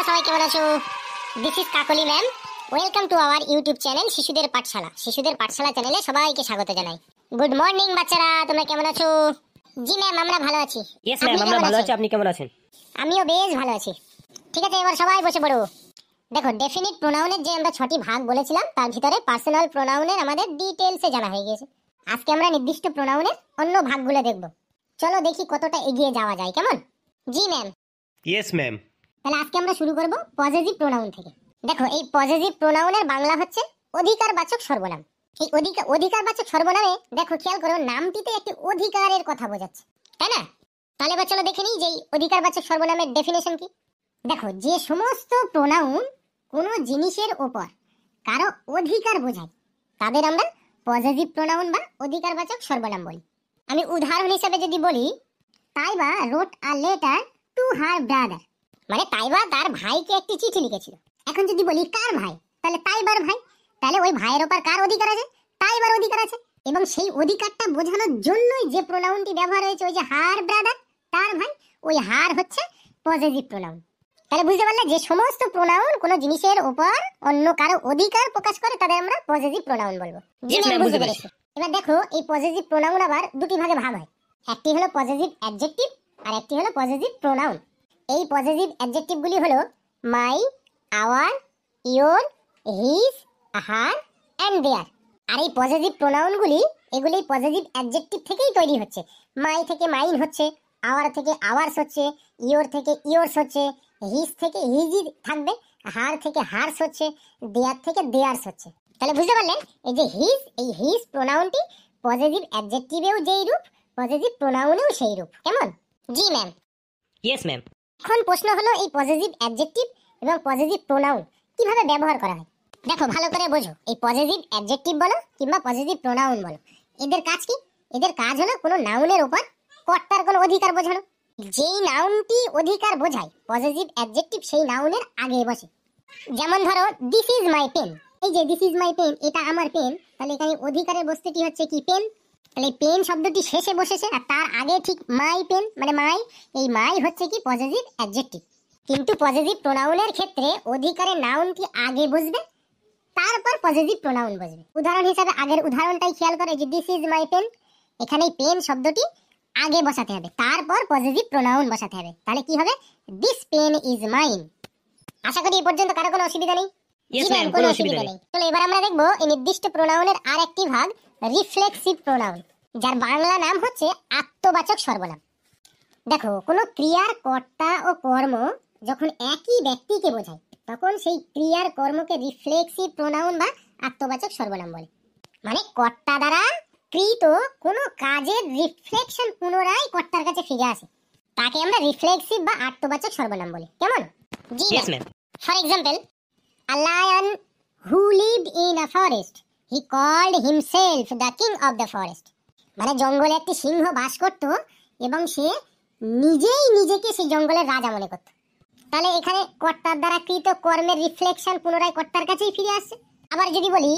সবাই কেমন আছো? This is Kakoli ma'am. Welcome to our YouTube channel শিশুদের পাঠশালা। শিশুদের পাঠশালা চ্যানেলে সবাইকে স্বাগত জানাই। গুড মর্নিং বাচ্চারা, তোমরা কেমন আছো? জি ম্যাম, আমরা ভালো আছি। ইয়েস ম্যাম, আমরা ভালো আছি। আপনি কেমন আছেন? আমিও বেশ ভালো আছি। ঠিক আছে, এবার সবাই বসে পড়ো। দেখো, ডেফিনিট প্রোনাউনের যে আমরা 6টি ভাগ বলেছিলাম তার ভিতরে পার্সোনাল প্রোনাউনের আমাদের ডিটেইলসে জানা হয়ে গেছে। আজকে আমরা নির্দিষ্ট প্রোনাউনের অন্য ভাগগুলো দেখব। চলো দেখি কতটা এগিয়ে যাওয়া যায়, কেমন? জি ম্যাম। Yes ma'am. তাহলে আজকে আমরা শুরু করব পজেসিভ প্রোনাউন থেকে। দেখো, এই পজেসিভ প্রোনাউনের বাংলা হচ্ছে অধিকারবাচক সর্বনাম। এই অধিকারবাচক সর্বনামে দেখো, খেয়াল করো, নামটিতে একটি অধিকারের কথা বোঝাচ্ছে, তাই না? তাহলে এবার চলো দেখে নিই যে অধিকারবাচক সর্বনামের ডেফিনেশন কি। দেখো, যে সমস্ত প্রোনাউন কোনো জিনিসের ওপর কারো অধিকার বোঝায় তাদের আমরা পজেসিভ প্রোনাউন বা অধিকারবাচক সর্বনাম বলি। আমি উদাহরণ হিসেবে যদি বলি, Taiba wrote a letter to her brother, মানে তাইবা তার ভাইকে একটি চিঠি লিখেছিল। এখন যদি বলি কার ভাই, তাহলে তাইবার ভাই। তাহলে ওই ভাইয়ের ওপর কার অধিকার আছে? তাইবার অধিকার আছে। এবং সেই অধিকারটা বোঝানোর জন্যই যে প্রোনাউনটি ব্যবহার হয়েছে, ওই যে হার ব্রাদার, তার ভাই, ওই হার হচ্ছে পজেসিভ প্রোনাউন। তাহলে বুঝতে পারলে, যে সমস্ত প্রোনাউন কোনো জিনিসের উপর অন্য কারো অধিকার প্রকাশ করে তাদের আমরা পজেসিভ প্রোনাউন বলবো। বুঝতে পেরেছি? এবার দেখো, এই পজেসিভ প্রোনাউন আবার দুটি ভাগে ভাগ হয়। একটি হলো পজেসিভ অ্যাডজেক্টিভ আর একটি হলো পজেসিভ প্রোনাউন। এই পজেসিভ অ্যাডজেক্টিভগুলি হলো my, our, your, his, her and their. আর এই পজেসিভ প্রোনাউনগুলি এগুলি পজেসিভ অ্যাডজেক্টিভ থেকেই তৈরি হচ্ছে। মাই থেকে মাইন হচ্ছে, আওয়ার থেকে আওয়ার্স হচ্ছে, ইয়োর থেকে ইয়োর্স হচ্ছে, হিজ থেকে হিজই থাকবে, হার থেকে হার্স হচ্ছে, দেয়ার থেকে দেয়ার্স হচ্ছে। তাহলে বুঝতে পারলেন, এই যে হিজ, এই হিজ প্রোনাউনটি পজেসিভ অ্যাডজেক্টিভেও যেই রূপ, পজেসিভ প্রোনাউনেও সেই রূপ। কেমন? জি ম্যাম। Yes ma'am. এখন প্রশ্ন হলো, এই পজেসিভ অ্যাডজেক্টিভ এবং পজেসিভ প্রোনাউন কিভাবে ব্যবহার করা হয়। দেখো, ভালো করে বোঝো। এই পজেসিভ অ্যাডজেক্টিভ বলো কিংবা পজেসিভ প্রোনাউন বলো, এদের কাজ কি? এদের কাজ হলো কোনো নাউনের উপর কর্তার কোনো অধিকার বোঝানো। যেই নাউনটি অধিকার বোঝায়, পজেসিভ অ্যাডজেক্টিভ সেই নাউনের আগে বসে। যেমন ধরো, দিস ইজ মাই পেন। এই যে দিস ইজ মাই পেন, এটা আমার পেন, তাহলে এখানে অধিকারের বস্তুটি হচ্ছে কি? পেন। তাহলে পেন শব্দটি শেষে বসেছে আর তার আগে ঠিক মাই পেন, মানে মাই। এই মাই হচ্ছে কি? Possessive adjective. কিন্তু পজেসিভ প্রোনাউনের ক্ষেত্রে অধিকারের নাউনটি আগে বসবে, তারপর পজেসিভ প্রোনাউন বসবে। উদাহরণ হিসেবে আগের উদাহরণটাই খেয়াল করে, যে দিস ইজ মাই পেন, এখানে পেন শব্দটি আগে বসাতে হবে, তারপর পজেসিভ প্রোনাউন বসাতে হবে। তাহলে কি হবে? This pen is mine. আশা করি এই পর্যন্ত কারো কোনো অসুবিধা নেই। কোনো অসুবিধা নেই। চলো এবার আমরা দেখবো এই নির্দিষ্ট প্রোনাউনের আর একটি ভাগ, রিফ্লেক্সিভ প্রোনাউন, যার বাংলা নাম হচ্ছে আত্মবাচক সর্বনাম। দেখো, কোনো ক্রিয়ার কর্তা ও কর্ম যখন একই ব্যক্তিকে বোঝায়, তখন সেই ক্রিয়ার কর্মকে রিফ্লেক্সিভ প্রোনাউন বা আত্মবাচক সর্বনাম বলে। মানে কর্তা দ্বারা কৃত কোনো কাজের রিফ্লেকশন পুনরায় কর্তার কাছে ফিরে আসে, তাকে আমরা রিফ্লেক্সিভ বা আত্মবাচক সর্বনাম বলি। কেমন? জি ma'am. For example, a lion who lived in a forest, he called himself the king of the forest. মানে জঙ্গলে একটি সিংহ বাস করত এবং সে নিজেই নিজেকে সেই জঙ্গলের রাজা মনে করত। তাহলে এখানে কর্তার দ্বারা কৃত কর্মের রিফ্লেকশন পুনরায় কর্তার কাছেই ফিরে আসছে। আবার যদি বলি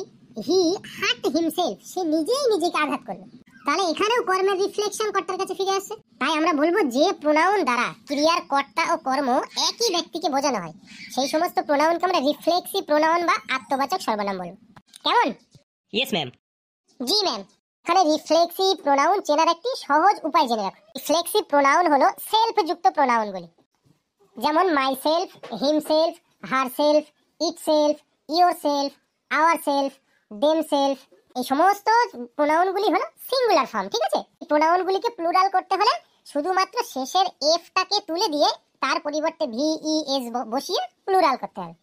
হি হার্ট হিমসেলফ, সে নিজেই নিজেকে আঘাত করলো, তাহলে এখানেও কর্মের রিফ্লেকশন কর্তার কাছে ফিরে আসছে। তাই আমরা বলবো, যে প্রোনাউন দ্বারা ক্রিয়ার কর্তা ও কর্ম একই ব্যক্তিকে বোঝানো হয়, সেই সমস্ত প্রোনাউনকে আমরা রিফ্লেক্সিভ প্রোনাউন বা আত্মবাচক সর্বনাম বলবো। কেমন? Yes ma'am. জি ম্যাম। এখানে রিফ্লেক্সিভ প্রোনাউন চেনার একটি সহজ উপায় জেনে রাখো। রিফ্লেক্সিভ প্রোনাউন হলো সেলফ যুক্ত প্রোনাউনগুলি, যেমন myself, himself, herself, itself, yourself, ourself, themselves. এই সমস্ত প্রোনাউনগুলি হলো সিঙ্গুলার ফর্ম। ঠিক আছে? এই প্রোনাউনগুলিকে প্লুরাল করতে হলে শুধুমাত্র শেষের এফটাকে তুলে দিয়ে তার পরিবর্তে ভিইএস বসিয়ে প্লুরাল করতে হবে।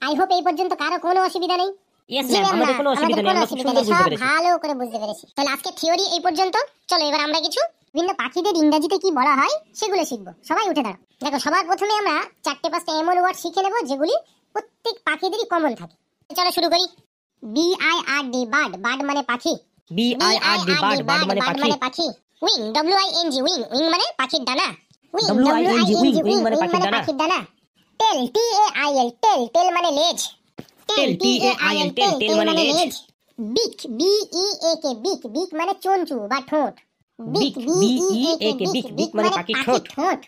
আই হোপ এই পর্যন্ত কারো কোনো অসুবিধা নেই। ইয়েস ম্যাম, আমাদের কোনো অসুবিধা নেই, আমরা খুব সুন্দর বুঝতে পেরেছি। ভালো করে বুঝতে পেরেছি। তাহলে আজকে থিওরি এই পর্যন্ত। চলো এবার আমরা কিছু বিভিন্ন পাখিদের ইংরেজিতে কি বলা হয় সেগুলো শিখবো। সবাই উঠে দাঁড়াও। দেখো, সবার প্রথমে আমরা 4-5টা এমন ওয়ার্ড শিখে নেব যেগুলি প্রত্যেক পাখিদেরই কমন থাকে। চলো শুরু করি। BIRD, bird. বার্ড মানে পাখি। BIRD, bird. বার্ড মানে পাখি। Wing, WING, wing. উইং মানে পাখির ডানা। উইং মানে পাখির ডানা। টেল, TAIL, টেল। টেল মানে লেজ। টেল, TAIL, টেল মানে লেজ। বিক, BEAK, বিক। বিক মানে চঞ্চু বা ঠোঁট। বিক, BEAK, বিক মানে পাখির ঠোঁট।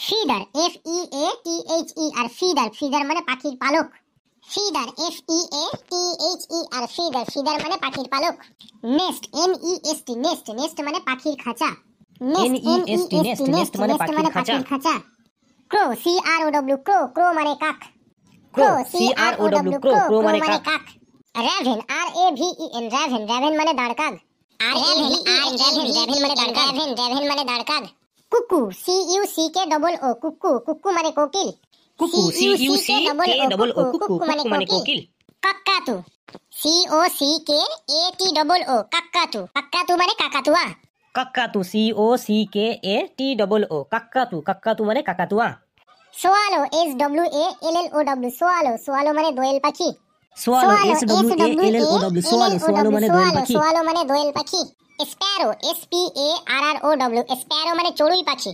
ফিডার FEATHER ফিডার ফিডার মানে পাখির পালক ফিডার FEATHER ফিডার মানে পাখির পালক নেস্ট NEST নেস্ট মানে পাখির খাঁচা NEST নেস্ট মানে পাখির খাঁচা। ক্রো ক্রো মানে কাক ক্রো ক্রো মানে কাক। রাভেন রাভেন মানে দাঁড়কাক রাভেন মানে দাঁড়কাক কুকু কুকু মানে কোকিল কুকু কুকু মানে কোকিল। কাকাতু COCKATOO কাকাতু মানে কাকাতুয়া কাকাতু COCKATOO কাকাতু মানে কাকাতুয়া। সোয়ালো SWALLOW সোয়ালো মানে দোয়েল পাখি সোয়ালো SWALLOW সোয়ালো মানে দোয়েল পাখি। সোয়ালো মানে দোয়েল পাখি স্প্যারো SPARROW স্প্যারো মানে চড়ুই পাখি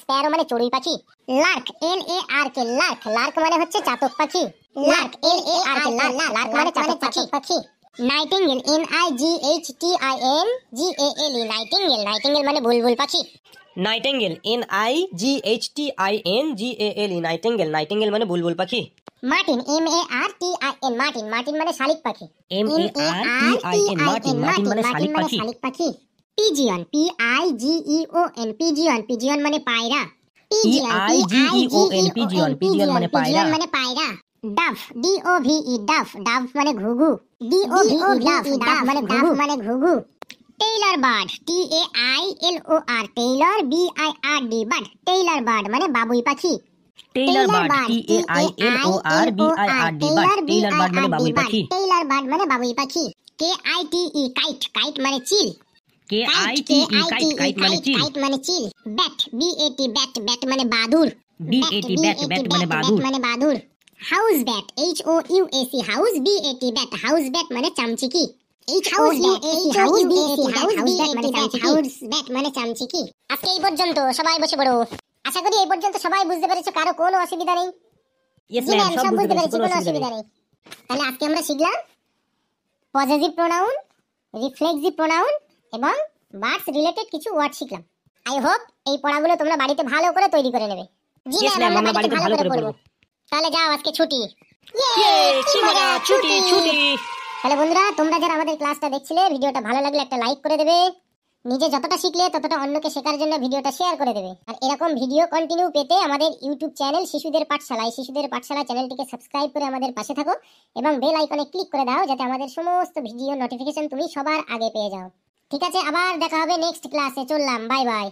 স্প্যারো মানে চড়ুই পাখি লার্ক লার্ক মানে হচ্ছে চাতক পাখি লার্ক লার্ক মানে চাতক পাখি নাইটিঙ্গেল নাইটিঙ্গেল মানে বুলবুল পাখি নাইটিঙ্গেল নাইটিঙ্গেল মানে বুলবুল পাখি। মার্টিন মার্টিন মানে শালিক পাখি মার্টিন মানে শালিক পাখি। পিজিয়ন পিজিয়ন মানে পায়রা পিজিয়ন মানে পায়রা ডাভ ডাভ মানে ঘুঘু ডাভ মানে ঘুঘু টেইলর বার্ড টেইলর বার্ড মানে বাবুই পাখি টেইলর বার্ড টেইলর বার্ড মানে বাবুই পাখি। মানে বাবুই পাখি কাইট মানে চিল কাইট মানে চিল। ব্যাট ব্যাট মানে বাদুর মানে বাদুর house bat house house bat মানে চামচিকি মানে চামচিকি। আজকে এই পর্যন্ত, সবাই বসে পড়ো। আশা করি এই পর্যন্ত সবাই বুঝতে পেরেছো, কারো কোনো অসুবিধা নেই? ইয়েস জি ম্যাম, ম্যাম, সব বুঝতে পেরেছি, কোনো অসুবিধা নেই। তাহলে আজকে আমরা শিখলাম পজেসিভ প্রোনাউন, রিফ্লেক্সিভ প্রোনাউন এবং বার্ডস রিলেটেড কিছু ওয়ার্ড শিখলাম। আই হোপ এই পড়াগুলো তোমরা বাড়িতে ভালো করে তৈরি করে নেবে। জি Yes, ম্যাম, ma'am, আমরা আমরা বাড়িতে ভালো করে পড়বো। তাহলে যাও, আজকে ছুটি। কি মজা, ছুটি। তাহলে বন্ধুরা, তোমরা যারা আমাদের ক্লাসটা দেখছিলে, ভিডিওটা ভালো লাগলে একটা লাইক করে দেবে। নিজে যতটা শিখলে ততটা অন্যকে শেখার জন্য ভিডিওটা শেয়ার করে দেবে। আর এরকম ভিডিও কন্টিনিউ পেতে আমাদের ইউটিউব চ্যানেল শিশুদের পাঠশালা চ্যানেলটিকে সাবস্ক্রাইব করে আমাদের পাশে থাকো এবং বেল আইকনে ক্লিক করে দাও, যাতে আমাদের সমস্ত ভিডিও নোটিফিকেশন তুমি সবার আগে পেয়ে যাও। ঠিক আছে, আবার দেখা হবে নেক্সট ক্লাসে। চললাম, বাই বাই।